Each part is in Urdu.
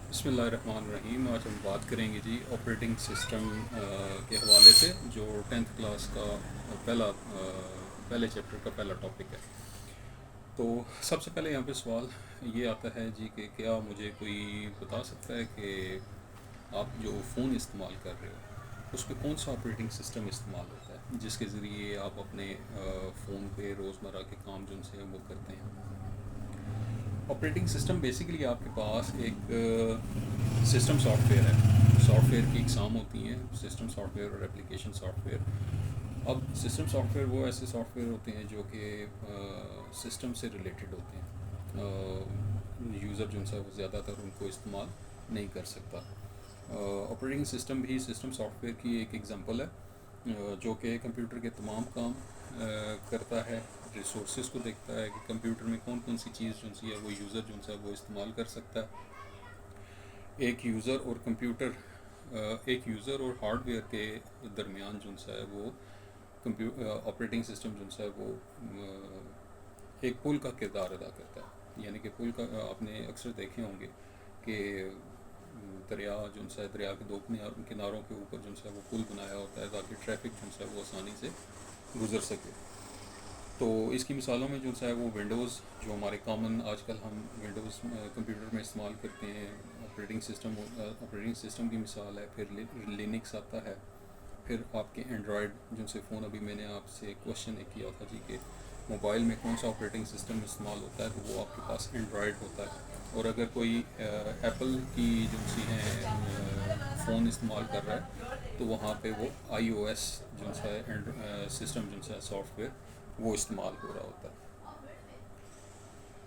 بسم اللہ الرحمن الرحیم. آج ہم بات کریں گے جی آپریٹنگ سسٹم کے حوالے سے، جو 10th کلاس کا پہلے چیپٹر کا پہلا ٹاپک ہے. تو سب سے پہلے یہاں پہ سوال یہ آتا ہے جی کہ کیا مجھے کوئی بتا سکتا ہے کہ آپ جو فون استعمال کر رہے ہو اس پہ کون سا آپریٹنگ سسٹم استعمال ہوتا ہے جس کے ذریعے آپ اپنے فون پہ روزمرہ کے کام جو ان سے وہ کرتے ہیں. آپریٹنگ سسٹم بیسیکلی آپ کے پاس ایک سسٹم سافٹ ویئر ہے. سافٹ ویئر کی اقسام ہوتی ہیں: سسٹم سافٹ ویئر اور اپلیکیشن سافٹ ویئر. اب سسٹم سافٹ ویئر وہ ایسے سافٹ ویئر ہوتے ہیں جو کہ سسٹم سے ریلیٹڈ ہوتے ہیں. یوزر جو ہے وہ زیادہ تر ان کو استعمال نہیں کر سکتا. آپریٹنگ سسٹم بھی سسٹم سافٹ ویئر کی ایک ایگزامپل ہے جو کہ کمپیوٹر کے تمام کام کرتا ہے. ریسورسز کو دیکھتا ہے کہ کمپیوٹر میں کون کون سی چیز جو ہے وہ یوزر جو ہے وہ استعمال کر سکتا ہے. ایک یوزر اور ہارڈ ویئر کے درمیان جو ہے وہ آپریٹنگ سسٹم جو ہے وہ ایک پل کا کردار ادا کرتا ہے. یعنی کہ پل کا آپ نے اکثر دیکھے ہوں گے کہ دریا جو ہے دریا کے دو کناروں کے اوپر جو ہے وہ پل بنایا ہوتا ہے تاکہ ٹریفک جو ہے وہ آسانی سے گزر سکے. تو اس کی مثالوں میں جو ہے وہ ونڈوز جو ہمارے کامن آج کل ہم ونڈوز کمپیوٹر میں استعمال کرتے ہیں آپریٹنگ سسٹم کی مثال ہے. پھر لینکس آتا ہے. پھر آپ کے اینڈرائڈ جو سے فون، ابھی میں نے آپ سے کوشچن ایک کیا تھا جی کہ موبائل میں کون سا آپریٹنگ سسٹم استعمال ہوتا ہے، تو وہ آپ کے پاس اینڈرائڈ ہوتا ہے. اور اگر کوئی ایپل کی جو سی ہیں فون استعمال کر رہا ہے تو وہاں پہ وہ آئی او ایس جو ہے سسٹم جو ہے سافٹ ویئر وہ استعمال ہو رہا ہوتا ہے.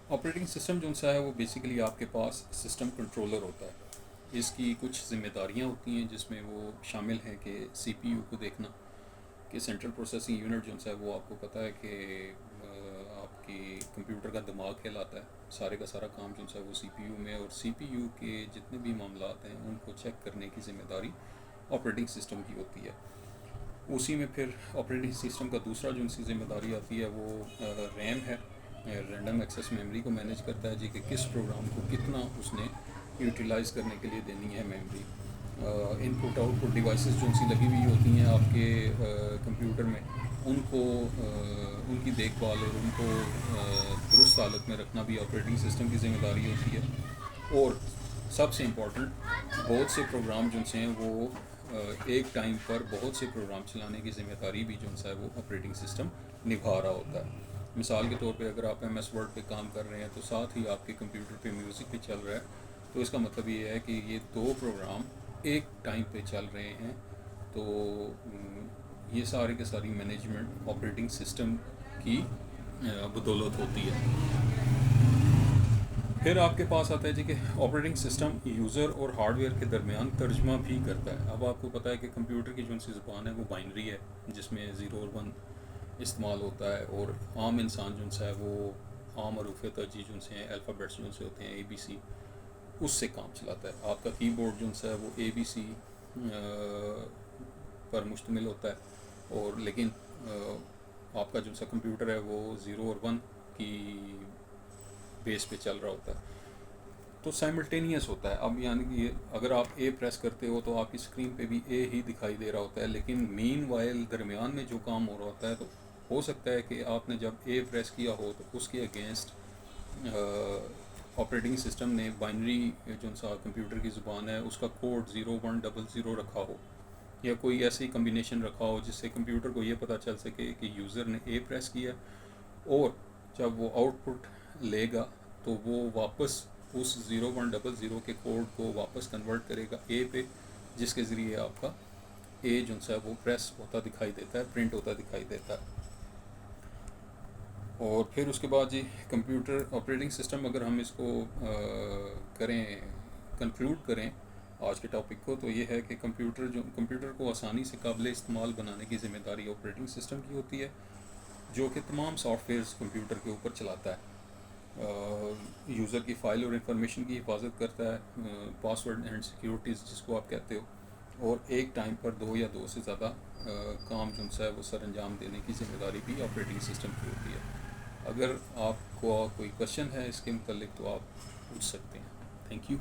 آپریٹنگ سسٹم جو ہے وہ بیسیکلی آپ کے پاس سسٹم کنٹرولر ہوتا ہے. اس کی کچھ ذمہ داریاں ہوتی ہیں جس میں وہ شامل ہیں کہ سی پی یو کو دیکھنا، کہ سینٹرل پروسیسنگ یونٹ جو ہے وہ آپ کو پتہ ہے کہ آپ کی کمپیوٹر کا دماغ کہلاتا ہے. سارے کا سارا کام جو ہے وہ سی پی یو میں، اور سی پی یو کے جتنے بھی معاملات ہیں ان کو چیک کرنے کی ذمہ داری آپریٹنگ سسٹم کی ہوتی ہے. اسی میں پھر آپریٹنگ سسٹم کا دوسرا جو ان کی ذمہ داری آتی ہے وہ ریم ہے. رینڈم ایکسیس میموری کو مینیج کرتا ہے جی کہ کس پروگرام کو کتنا اس نے یوٹیلائز کرنے کے لیے دینی ہے میموری. ان پٹ آؤٹ پٹ ڈیوائسز جو ان سی لگی ہوئی ہوتی ہیں آپ کے کمپیوٹر میں، ان کو ان کی دیکھ بھال اور ان کو درست حالت میں رکھنا بھی آپریٹنگ سسٹم کی ذمہ داری ہوتی ہے. اور سب سے امپورٹنٹ، بہت سے پروگرام جو ہیں وہ ایک ٹائم پر بہت سے پروگرام چلانے کی ذمہ داری بھی جو ہے وہ آپریٹنگ سسٹم نبھا رہا ہوتا ہے. مثال کے طور پہ اگر آپ ایم ایس ورڈ پہ کام کر رہے ہیں تو ساتھ ہی آپ کے کمپیوٹر پہ میوزک بھی چل رہا ہے، تو اس کا مطلب یہ ہے کہ یہ دو پروگرام ایک ٹائم پہ چل رہے ہیں. تو یہ سارے کے ساری مینجمنٹ آپریٹنگ سسٹم کی بدولت ہوتی ہے. پھر آپ کے پاس آتا ہے جی کہ آپریٹنگ سسٹم یوزر اور ہارڈ ویئر کے درمیان ترجمہ بھی کرتا ہے. اب آپ کو پتہ ہے کہ کمپیوٹر کی جو سی زبان ہے وہ بائنری ہے جس میں 0 اور 1 استعمال ہوتا ہے، اور عام انسان جو ہے وہ عام حروف ترجیح جو سے ہیں، الفابیٹس جو سے ہوتے ہیں اے بی سی، اس سے کام چلاتا ہے. آپ کا کی بورڈ جو ہے وہ اے بی سی پر مشتمل ہوتا ہے، اور لیکن آپ کا جو سا کمپیوٹر ہے وہ 0 اور 1 کی بیس پہ چل رہا ہوتا ہے. تو سائملٹینیس ہوتا ہے. اب یعنی کہ اگر آپ اے پریس کرتے ہو تو آپ کی اسکرین پہ بھی اے ہی دکھائی دے رہا ہوتا ہے، لیکن مین وائل درمیان میں جو کام ہو رہا ہوتا ہے، تو ہو سکتا ہے کہ آپ نے جب اے پریس کیا ہو تو اس کے اگینسٹ آپریٹنگ سسٹم نے بائنری جو سا کمپیوٹر کی زبان ہے اس کا کوڈ 0100 رکھا ہو، یا کوئی ایسی کمبینیشن رکھا ہو جس سے کمپیوٹر کو یہ پتہ چل سکے کہ یوزر نے اے پریس کیا، اور جب وہ آؤٹ پٹ لے گا تو وہ واپس اس 0100 کے کوڈ کو واپس کنورٹ کرے گا اے پہ، جس کے ذریعے آپ کا اے جو ہے وہ پریس ہوتا دکھائی دیتا ہے، پرنٹ ہوتا دکھائی دیتا ہے. اور پھر اس کے بعد جی کمپیوٹر آپریٹنگ سسٹم، اگر ہم اس کو کریں کنکلوڈ کریں آج کے ٹاپک کو، تو یہ ہے کہ کمپیوٹر کو آسانی سے قابل استعمال بنانے کی ذمہ داری آپریٹنگ سسٹم کی ہوتی ہے، جو کہ تمام سافٹ ویئرز کمپیوٹر کے اوپر چلاتا ہے. یوزر کی فائل اور انفارمیشن کی حفاظت کرتا ہے، پاسورڈ اینڈ سیکیورٹیز جس کو آپ کہتے ہو، اور ایک ٹائم پر 2 یا 2 سے زیادہ کام جو ہے وہ سر انجام دینے کی ذمہ داری بھی آپریٹنگ سسٹم کی ہوتی ہے. اگر آپ کو کوئی کوشچن ہے اس کے متعلق تو آپ پوچھ سکتے ہیں. Thank you.